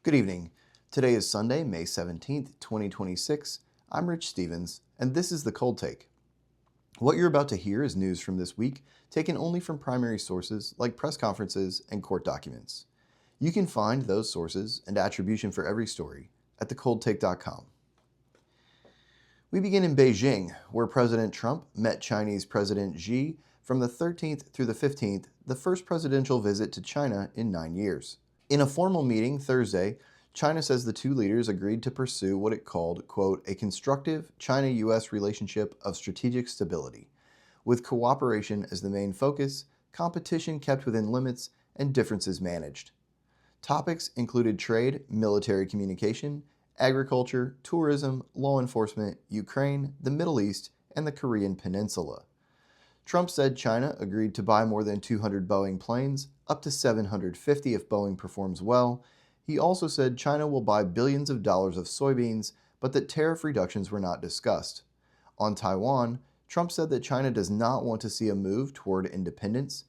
Good evening. Today is Sunday, May 17th, 2026. I'm Rich Stevens, and this is the Cold Take. What you're about to hear is news from this week, taken only from primary sources like press conferences and court documents. You can find those sources and attribution for every story at thecoldtake.com. We begin in Beijing, where President Trump met Chinese President Xi from the 13th through the 15th, the first presidential visit to China in 9 years. In a formal meeting Thursday, China says the two leaders agreed to pursue what it called, quote, a constructive China-U.S. relationship of strategic stability, with cooperation as the main focus, competition kept within limits, and differences managed. Topics included trade, military communication, agriculture, tourism, law enforcement, Ukraine, the Middle East, and the Korean Peninsula. Trump said China agreed to buy more than 200 Boeing planes, up to 750 if Boeing performs well. He also said China will buy billions of dollars of soybeans, but that tariff reductions were not discussed. On Taiwan, Trump said that China does not want to see a move toward independence.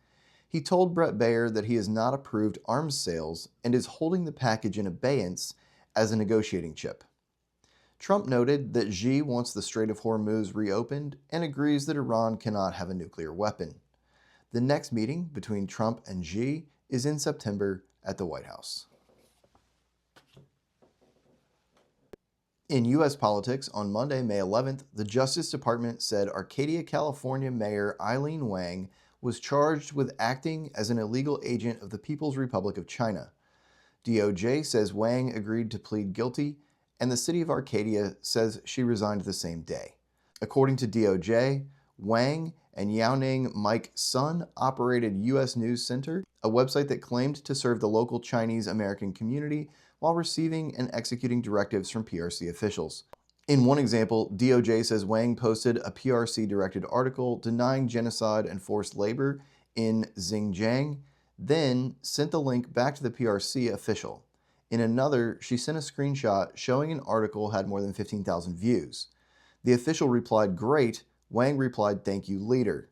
He told Brett Baer that he has not approved arms sales and is holding the package in abeyance as a negotiating chip. Trump noted that Xi wants the Strait of Hormuz reopened and agrees that Iran cannot have a nuclear weapon. The next meeting between Trump and Xi is in September at the White House. In U.S. politics, on Monday, May 11th, the Justice Department said Arcadia, California Mayor Eileen Wang was charged with acting as an illegal agent of the People's Republic of China. DOJ says Wang agreed to plead guilty, and the city of Arcadia says she resigned the same day. According to DOJ, Wang and Yaoning Mike Sun operated U.S. News Center, a website that claimed to serve the local Chinese American community while receiving and executing directives from PRC officials. In one example, DOJ says Wang posted a PRC-directed article denying genocide and forced labor in Xinjiang, then sent the link back to the PRC official. In another, she sent a screenshot showing an article had more than 15,000 views. The official replied, "Great." Wang replied, "Thank you, leader."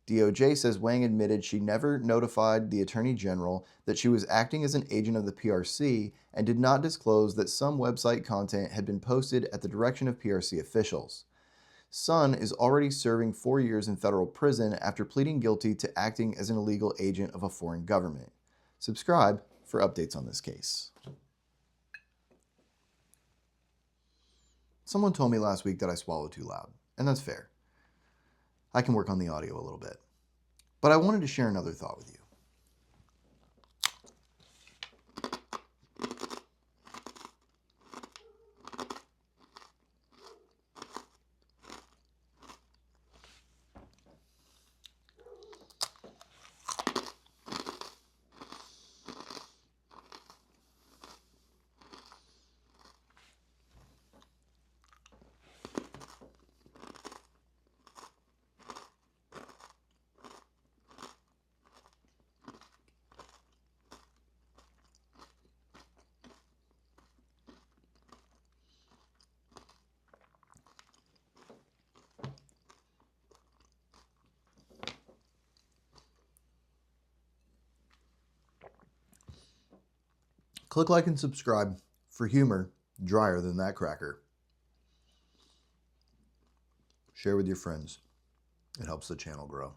DOJ says Wang admitted she never notified the Attorney General that she was acting as an agent of the PRC and did not disclose that some website content had been posted at the direction of PRC officials. Sun is already serving 4 years in federal prison after pleading guilty to acting as an illegal agent of a foreign government. Subscribe for updates on this case. Someone told me last week that I swallowed too loud, and that's fair. I can work on the audio a little bit. But I wanted to share another thought with you. Click like and subscribe for humor drier than that cracker. Share with your friends. It helps the channel grow.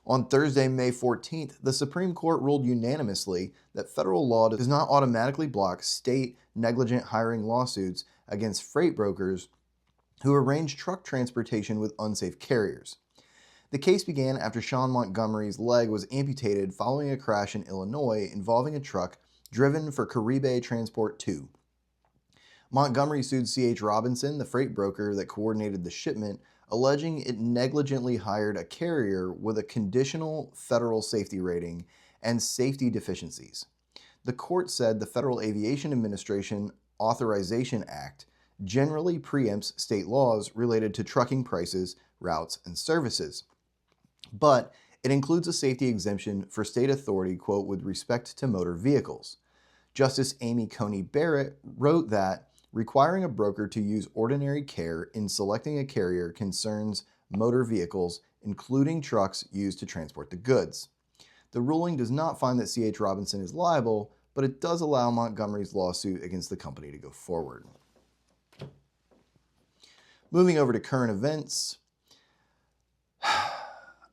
On Thursday, May 14th, the Supreme Court ruled unanimously that federal law does not automatically block state negligent hiring lawsuits against freight brokers who arrange truck transportation with unsafe carriers. The case began after Sean Montgomery's leg was amputated following a crash in Illinois involving a truck driven for Caribe Transport 2. Montgomery sued C.H. Robinson, the freight broker that coordinated the shipment, alleging it negligently hired a carrier with a conditional federal safety rating and safety deficiencies. The court said the Federal Aviation Administration Authorization Act generally preempts state laws related to trucking prices, routes, and services, but it includes a safety exemption for state authority, quote, with respect to motor vehicles. Justice Amy Coney Barrett wrote that requiring a broker to use ordinary care in selecting a carrier concerns motor vehicles, including trucks used to transport the goods. The ruling does not find that C.H. Robinson is liable, but it does allow Montgomery's lawsuit against the company to go forward. Moving over to current events,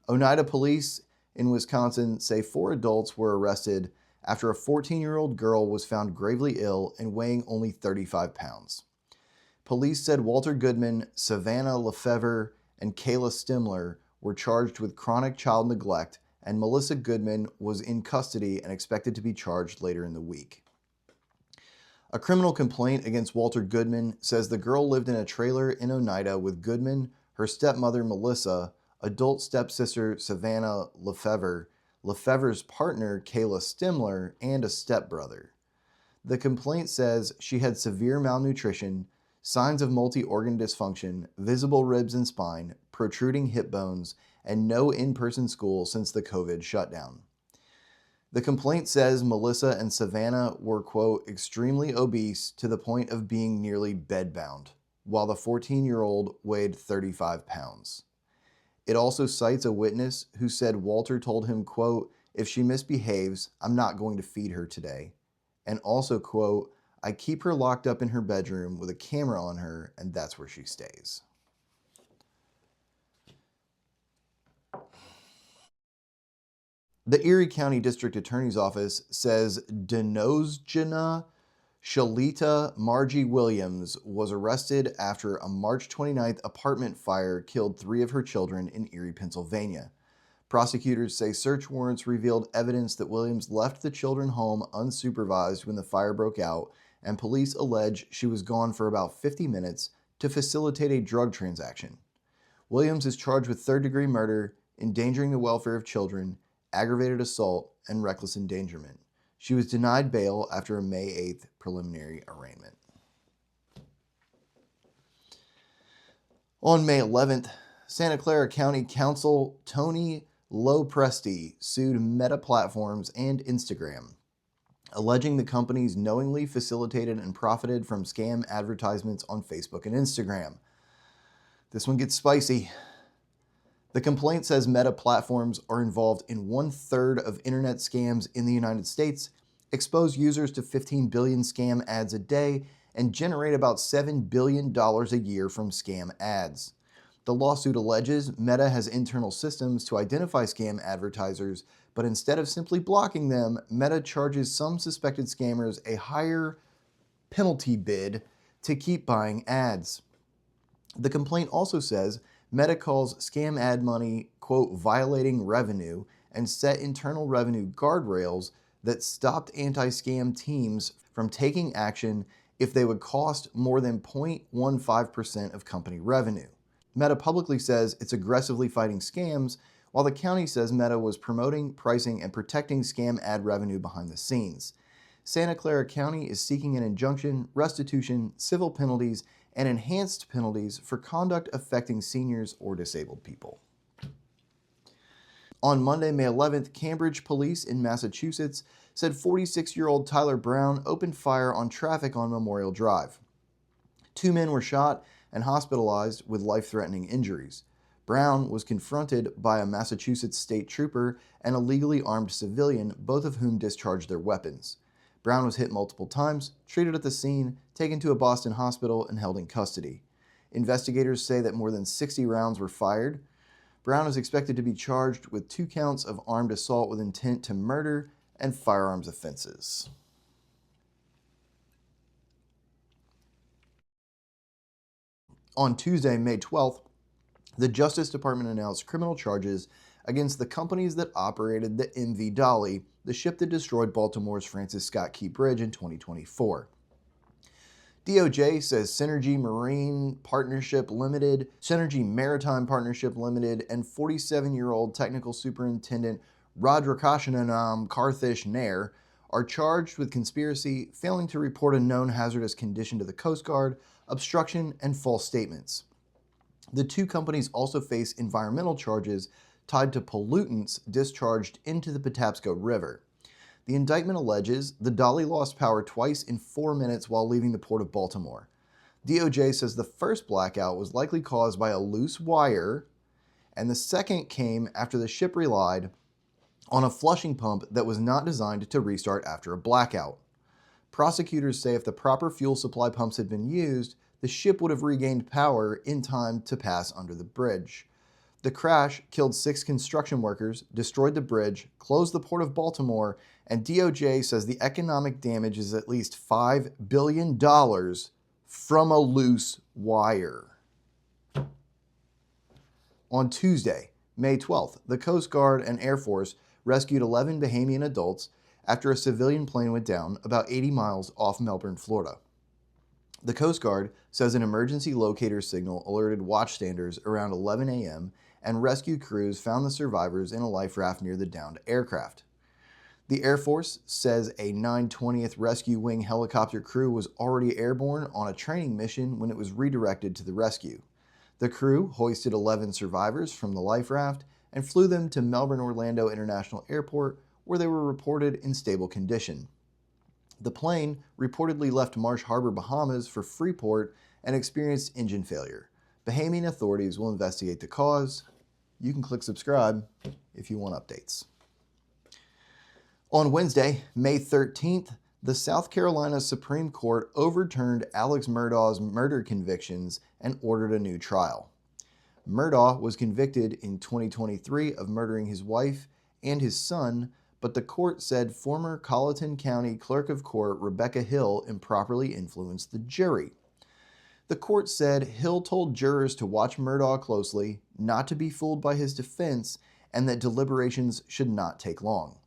Oneida police in Wisconsin say 4 adults were arrested after a 14-year-old girl was found gravely ill and weighing only 35 pounds. Police said Walter Goodman, Savannah Lefevre, and Kayla Stimler were charged with chronic child neglect, and Melissa Goodman was in custody and expected to be charged later in the week. A criminal complaint against Walter Goodman says the girl lived in a trailer in Oneida with Goodman, her stepmother Melissa, adult stepsister Savannah Lefevre, Lefevre's partner Kayla Stimler, and a stepbrother. The complaint says she had severe malnutrition, signs of multi-organ dysfunction, visible ribs and spine, protruding hip bones, and no in-person school since the COVID shutdown. The complaint says Melissa and Savannah were, quote, extremely obese to the point of being nearly bedbound, while the 14-year-old weighed 35 pounds. It also cites a witness who said Walter told him, quote, if she misbehaves, I'm not going to feed her today. And also, quote, I keep her locked up in her bedroom with a camera on her, and that's where she stays. The Erie County District Attorney's Office says Denozjana Shalita Margie Williams was arrested after a March 29th apartment fire killed 3 of her children in Erie, Pennsylvania. Prosecutors say search warrants revealed evidence that Williams left the children home unsupervised when the fire broke out, and police allege she was gone for about 50 minutes to facilitate a drug transaction. Williams is charged with third-degree murder, endangering the welfare of children, aggravated assault, and reckless endangerment. She was denied bail after a May 8th preliminary arraignment. On May 11th, Santa Clara County Counsel Tony Lopresti sued Meta Platforms and Instagram, alleging the companies knowingly facilitated and profited from scam advertisements on Facebook and Instagram. This one gets spicy. The complaint says Meta Platforms are involved in 1/3 of internet scams in the United States, expose users to 15 billion scam ads a day, and generate about $7 billion a year from scam ads. The lawsuit alleges Meta has internal systems to identify scam advertisers, but instead of simply blocking them, Meta charges some suspected scammers a higher penalty bid to keep buying ads. The complaint also says Meta calls scam ad money, quote, violating revenue, and set internal revenue guardrails that stopped anti-scam teams from taking action if they would cost more than 0.15% of company revenue. Meta publicly says it's aggressively fighting scams, while the county says Meta was promoting, pricing, and protecting scam ad revenue behind the scenes. Santa Clara County is seeking an injunction, restitution, civil penalties, and enhanced penalties for conduct affecting seniors or disabled people. On Monday, May 11th, Cambridge police in Massachusetts said 46-year-old Tyler Brown opened fire on traffic on Memorial Drive. 2 men were shot and hospitalized with life-threatening injuries. Brown was confronted by a Massachusetts state trooper and a legally armed civilian, both of whom discharged their weapons. Brown was hit multiple times, treated at the scene, taken to a Boston hospital, and held in custody. Investigators say that more than 60 rounds were fired. Brown is expected to be charged with 2 counts of armed assault with intent to murder and firearms offenses. On Tuesday, May 12th, the Justice Department announced criminal charges against the companies that operated the MV Dolly, the ship that destroyed Baltimore's Francis Scott Key Bridge in 2024. DOJ says Synergy Maritime Partnership Limited, and 47-year-old technical superintendent Radrakashanam Karthish Nair are charged with conspiracy, failing to report a known hazardous condition to the Coast Guard, obstruction, and false statements. The 2 companies also face environmental charges tied to pollutants discharged into the Patapsco River. The indictment alleges the Dolly lost power twice in 4 minutes while leaving the port of Baltimore. DOJ says the first blackout was likely caused by a loose wire, and the second came after the ship relied on a flushing pump that was not designed to restart after a blackout. Prosecutors say if the proper fuel supply pumps had been used, the ship would have regained power in time to pass under the bridge. The crash killed 6 construction workers, destroyed the bridge, closed the port of Baltimore, and DOJ says the economic damage is at least $5 billion from a loose wire. On Tuesday, May 12th, the Coast Guard and Air Force rescued 11 Bahamian adults after a civilian plane went down about 80 miles off Melbourne, Florida. The Coast Guard says an emergency locator signal alerted watchstanders around 11 a.m., and rescue crews found the survivors in a life raft near the downed aircraft. The Air Force says a 920th Rescue Wing helicopter crew was already airborne on a training mission when it was redirected to the rescue. The crew hoisted 11 survivors from the life raft and flew them to Melbourne-Orlando International Airport, where they were reported in stable condition. The plane reportedly left Marsh Harbor, Bahamas for Freeport and experienced engine failure. Bahamian authorities will investigate the cause. You can click subscribe if you want updates. On Wednesday, May 13th, the South Carolina Supreme Court overturned Alex Murdaugh's murder convictions and ordered a new trial. Murdaugh was convicted in 2023 of murdering his wife and his son, but the court said former Colleton County Clerk of Court Rebecca Hill improperly influenced the jury. The court said Hill told jurors to watch Murdaugh closely, not to be fooled by his defense, and that deliberations should not take long.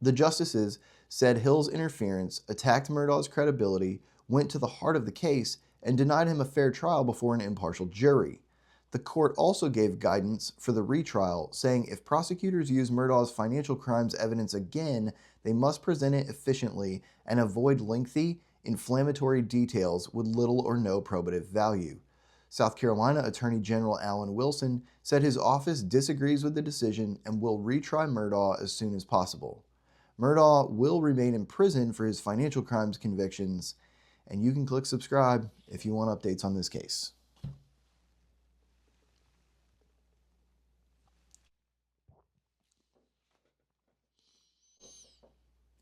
The justices said Hill's interference attacked Murdaugh's credibility, went to the heart of the case, and denied him a fair trial before an impartial jury. The court also gave guidance for the retrial, saying if prosecutors use Murdaugh's financial crimes evidence again, they must present it efficiently and avoid lengthy, inflammatory details with little or no probative value. South Carolina Attorney General Alan Wilson said his office disagrees with the decision and will retry Murdaugh as soon as possible. Murdaugh will remain in prison for his financial crimes convictions, and you can click subscribe if you want updates on this case.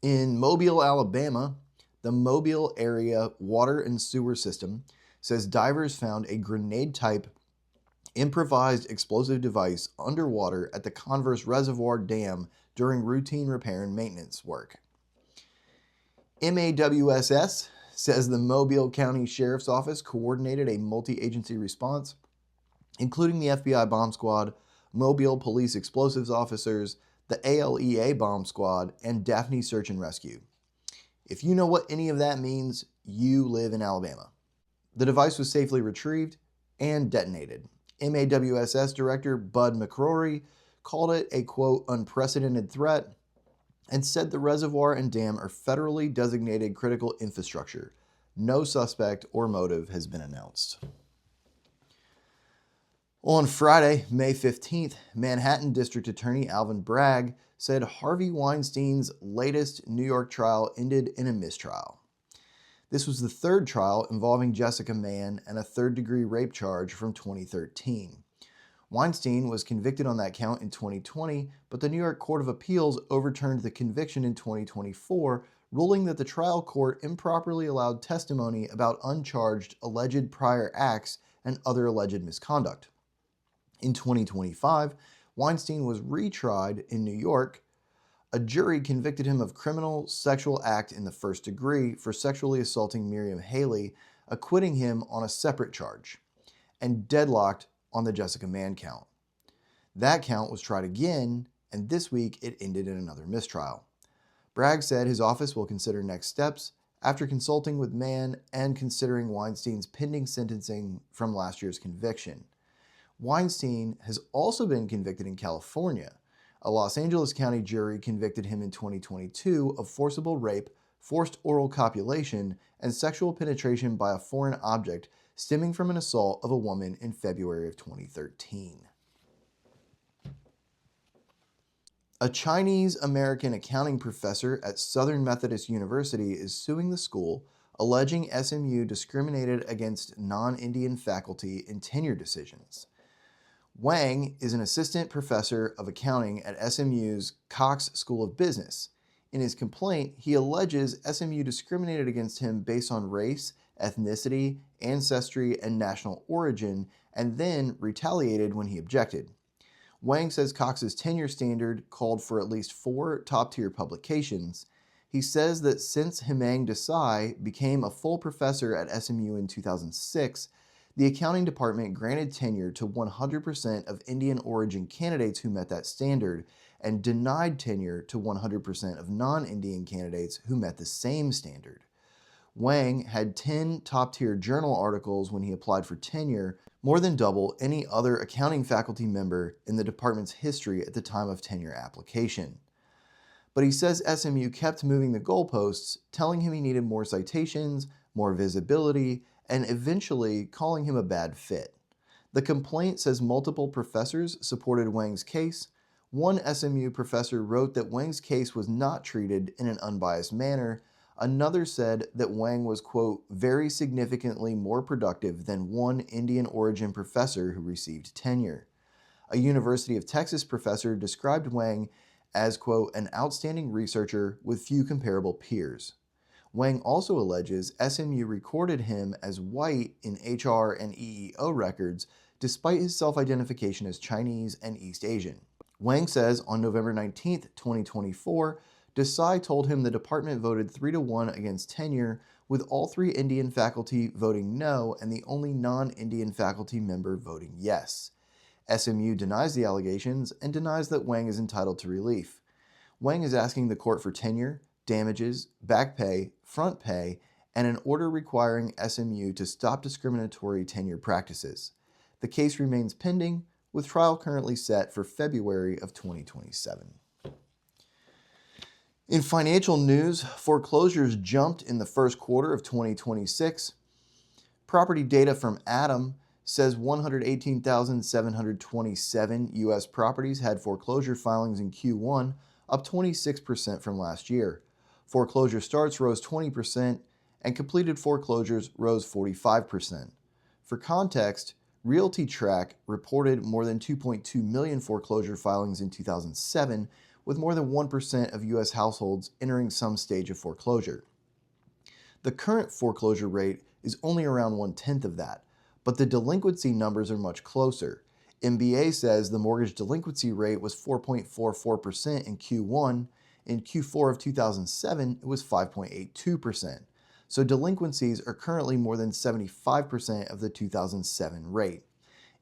In Mobile, Alabama, the Mobile Area Water and Sewer System says divers found a grenade-type improvised explosive device underwater at the Converse Reservoir Dam during routine repair and maintenance work. MAWSS says the Mobile County Sheriff's Office coordinated a multi-agency response, including the FBI bomb squad, Mobile Police Explosives officers, the ALEA bomb squad, and Daphne Search and Rescue. If you know what any of that means, you live in Alabama. The device was safely retrieved and detonated. MAWSS Director Bud McCrory called it a, quote, unprecedented threat and said the reservoir and dam are federally designated critical infrastructure. No suspect or motive has been announced. On Friday, May 15th, Manhattan District Attorney Alvin Bragg said Harvey Weinstein's latest New York trial ended in a mistrial. This was the third trial involving Jessica Mann and a third-degree rape charge from 2013. Weinstein was convicted on that count in 2020, but the New York Court of Appeals overturned the conviction in 2024, ruling that the trial court improperly allowed testimony about uncharged alleged prior acts and other alleged misconduct. In 2025, Weinstein was retried in New York. A jury convicted him of criminal sexual act in the first degree for sexually assaulting Miriam Haley, acquitting him on a separate charge, and deadlocked on the Jessica Mann count. That count was tried again, and this week it ended in another mistrial. Bragg said his office will consider next steps after consulting with Mann and considering Weinstein's pending sentencing from last year's conviction. Weinstein has also been convicted in California. A Los Angeles County jury convicted him in 2022 of forcible rape, forced oral copulation, and sexual penetration by a foreign object stemming from an assault of a woman in February of 2013. A Chinese-American accounting professor at Southern Methodist University is suing the school, alleging SMU discriminated against non-Indian faculty in tenure decisions. Wang is an assistant professor of accounting at SMU's Cox School of Business. In his complaint, he alleges SMU discriminated against him based on race, ethnicity, ancestry, and national origin, and then retaliated when he objected. Wang says Cox's tenure standard called for at least 4 top-tier publications. He says that since Hemang Desai became a full professor at SMU in 2006, the accounting department granted tenure to 100% of Indian origin candidates who met that standard and denied tenure to 100% of non-Indian candidates who met the same standard. Wang had 10 top-tier journal articles when he applied for tenure, more than double any other accounting faculty member in the department's history at the time of tenure application. But he says SMU kept moving the goalposts, telling him he needed more citations, more visibility, and eventually calling him a bad fit. The complaint says multiple professors supported Wang's case. One SMU professor wrote that Wang's case was not treated in an unbiased manner. Another said that Wang was, quote, very significantly more productive than one Indian origin professor who received tenure. A University of Texas professor described Wang as, quote, an outstanding researcher with few comparable peers. Wang also alleges SMU recorded him as white in HR and EEO records despite his self-identification as Chinese and East Asian. Wang says on November 19, 2024, Desai told him the department voted 3-1 against tenure, with all 3 Indian faculty voting no and the only non-Indian faculty member voting yes. SMU denies the allegations and denies that Wang is entitled to relief. Wang is asking the court for tenure, damages, back pay, front pay, and an order requiring SMU to stop discriminatory tenure practices. The case remains pending, with trial currently set for February of 2027. In financial news, foreclosures jumped in the first quarter of 2026. Property data from Adam says 118,727 U.S. properties had foreclosure filings in Q1, up 26% from last year. Foreclosure starts rose 20%, and completed foreclosures rose 45%. For context, RealtyTrac reported more than 2.2 million foreclosure filings in 2007, with more than 1% of U.S. households entering some stage of foreclosure. The current foreclosure rate is only around 1/10 of that, but the delinquency numbers are much closer. MBA says the mortgage delinquency rate was 4.44% in Q1. In Q4 of 2007, it was 5.82%. So delinquencies are currently more than 75% of the 2007 rate.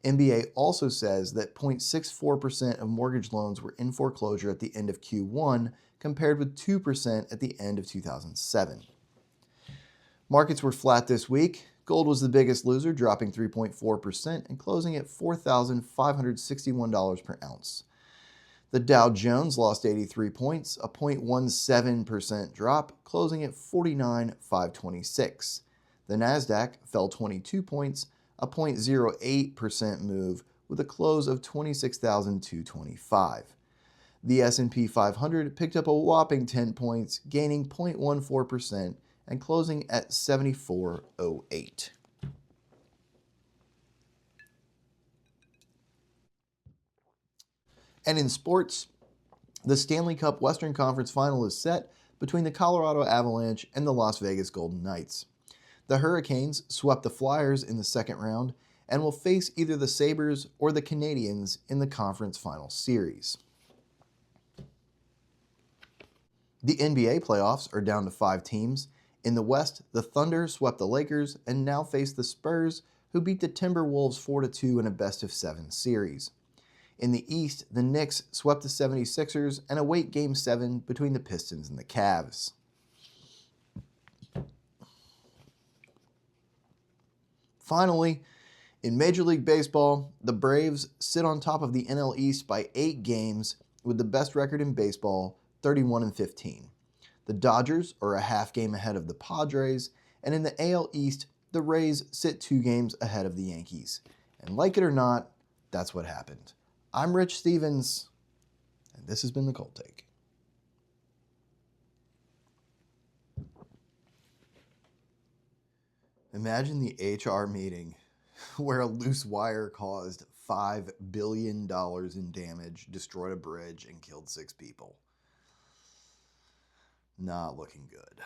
MBA also says that 0.64% of mortgage loans were in foreclosure at the end of Q1, compared with 2% at the end of 2007. Markets were flat this week. Gold was the biggest loser, dropping 3.4% and closing at $4,561 per ounce. The Dow Jones lost 83 points, a 0.17% drop, closing at 49,526. The Nasdaq fell 22 points, a 0.08% move, with a close of 26,225. The S&P 500 picked up a whopping 10 points, gaining 0.14% and closing at 7408. And in sports, the Stanley Cup Western Conference Final is set between the Colorado Avalanche and the Las Vegas Golden Knights. The Hurricanes swept the Flyers in the second round and will face either the Sabres or the Canadiens in the conference final series. The NBA playoffs are down to 5 teams. In the West, the Thunder swept the Lakers and now face the Spurs, who beat the Timberwolves 4-2 in a best-of-7 series. In the East, the Knicks swept the 76ers and await Game 7 between the Pistons and the Cavs. Finally, in Major League Baseball, the Braves sit on top of the NL East by 8 games with the best record in baseball, 31-15. The Dodgers are a half game ahead of the Padres, and in the AL East, the Rays sit 2 games ahead of the Yankees. And like it or not, that's what happened. I'm Rich Stevens, and this has been The Cold Take. Imagine the HR meeting where a loose wire caused $5 billion in damage, destroyed a bridge, and killed 6 people. Not looking good.